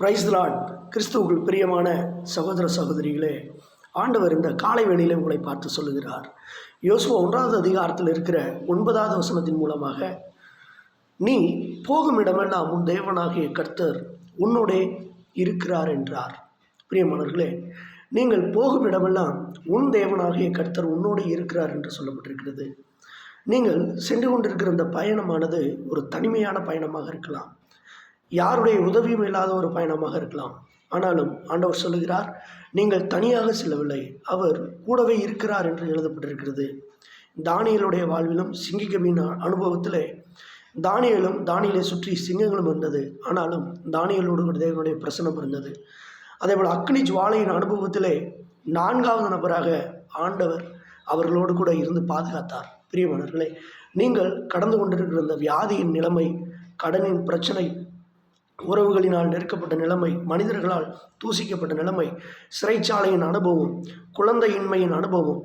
Praise the Lord. கிறிஸ்துவுக்குள் பிரியமான சகோதர சகோதரிகளே, ஆண்டவர் இந்த காலை வேளையிலே உங்களை பார்த்து சொல்லுகிறார். யோசுவா 1வது அதிகாரத்தில் இருக்கிற 9வது வசனத்தின் மூலமாக, நீ போகும் இடமெல்லாம் உன் தேவனாகிய கர்த்தர் உன்னோடே இருக்கிறார் என்றார். பிரியமானவர்களே, நீங்கள் போகும் இடமெல்லாம் உன் தேவனாகிய கர்த்தர் உன்னோடு இருக்கிறார் என்று சொல்லப்பட்டிருக்கிறது. நீங்கள் சென்று கொண்டிருக்கிற இந்த பயணமானது ஒரு தனிமையான பயணமாக இருக்கலாம், யாருடைய உதவியும் இல்லாத ஒரு பயணமாக இருக்கலாம். ஆனாலும் ஆண்டவர் சொல்லுகிறார், நீங்கள் தனியாக செல்லவில்லை, அவர் கூடவே இருக்கிறார் என்று எழுதப்பட்டிருக்கிறது. தானியேலுடைய வாழ்விலும் சிங்கிகவின் அனுபவத்திலே தானியேலை சுற்றி சிங்கங்களும் இருந்தது. ஆனாலும் தானியேலோடு கூட தேவனுடைய பிரசன்னம் இருந்தது. அதேபோல் அக்னி ஜுவாலையின் அனுபவத்திலே 4வது நபராக ஆண்டவர் அவர்களோடு கூட இருந்து பாதுகாத்தார். பிரியமானவர்களே, நீங்கள் கடந்து கொண்டிருக்கிற இந்த வியாதியின் நிலைமை, கடனின் பிரச்சனை, உறவுகளினால் நெருக்கப்பட்ட நிலைமை, மனிதர்களால் தூசிக்கப்பட்ட நிலைமை, சிறைச்சாலையின் அனுபவம், குழந்தையின்மையின் அனுபவம்,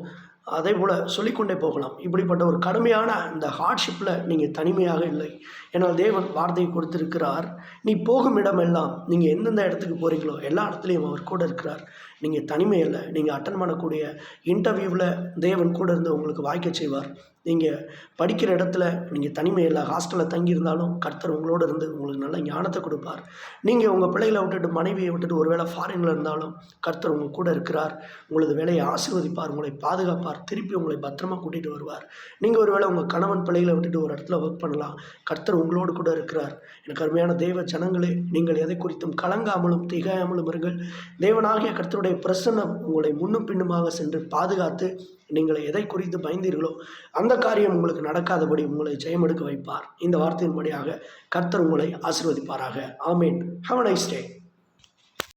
அதே போல் சொல்லிக்கொண்டே போகலாம். இப்படிப்பட்ட ஒரு கடுமையான இந்த ஹார்ட்ஷிப்பில் நீங்கள் தனிமையாக இல்லை. ஏன்னால் தேவன் வார்த்தையை கொடுத்திருக்கிறார், நீ போகும் இடமெல்லாம், நீங்கள் எந்தெந்த இடத்துக்கு போகிறீங்களோ எல்லா இடத்துலையும் அவர் கூட இருக்கிறார். நீங்கள் தனிமை இல்லை. நீங்கள் அட்டன் பண்ணக்கூடிய இன்டர்வியூவில் தேவன் கூட இருந்து உங்களுக்கு வாய்க்க செய்வார். நீங்கள் படிக்கிற இடத்துல நீங்கள் தனிமை இல்லை. ஹாஸ்டலில் தங்கியிருந்தாலும் கர்த்தர் உங்களோடு இருந்து உங்களுக்கு நல்ல ஞானத்தை கொடுப்பார். நீங்கள் உங்கள் பிள்ளைகளை விட்டுட்டு, மனைவியை விட்டுட்டு ஒருவேளை ஃபாரினில் இருந்தாலும் கர்த்தர் உங்கள் கூட இருக்கிறார். உங்களது வேலையை ஆசீர்வதிப்பார், உங்களை பாதுகாப்பார், திருப்பி உங்களை பத்திரமா கூட்டிகிட்டு வருவார். நீங்கள் ஒருவேளை உங்கள் கணவன் பிள்ளைகளை விட்டுட்டு ஒரு இடத்துல ஒர்க் பண்ணலாம், கர்த்தர் உங்களோடு கூட இருக்கிறார். எனக்கு அருமையான தேவ ஜனங்களே, நீங்கள் எதை குறித்தும் கலங்காமலும் திகையாமலும் இருங்கள். தேவனாகிய கர்த்தருடைய பிரசன்னம் உங்களை முன்னும் பின்னுமாக சென்று பாதுகாத்து, நீங்கள் எதை குறித்து பயந்தீர்களோ அந்த காரியம் உங்களுக்கு நடக்காதபடி உங்களை ஜெயமெடுக்க வைப்பார். இந்த வார்த்தையின்படியாக கர்த்தர் உங்களை ஆசீர்வதிப்பாராக. ஆமேன். Have a nice day.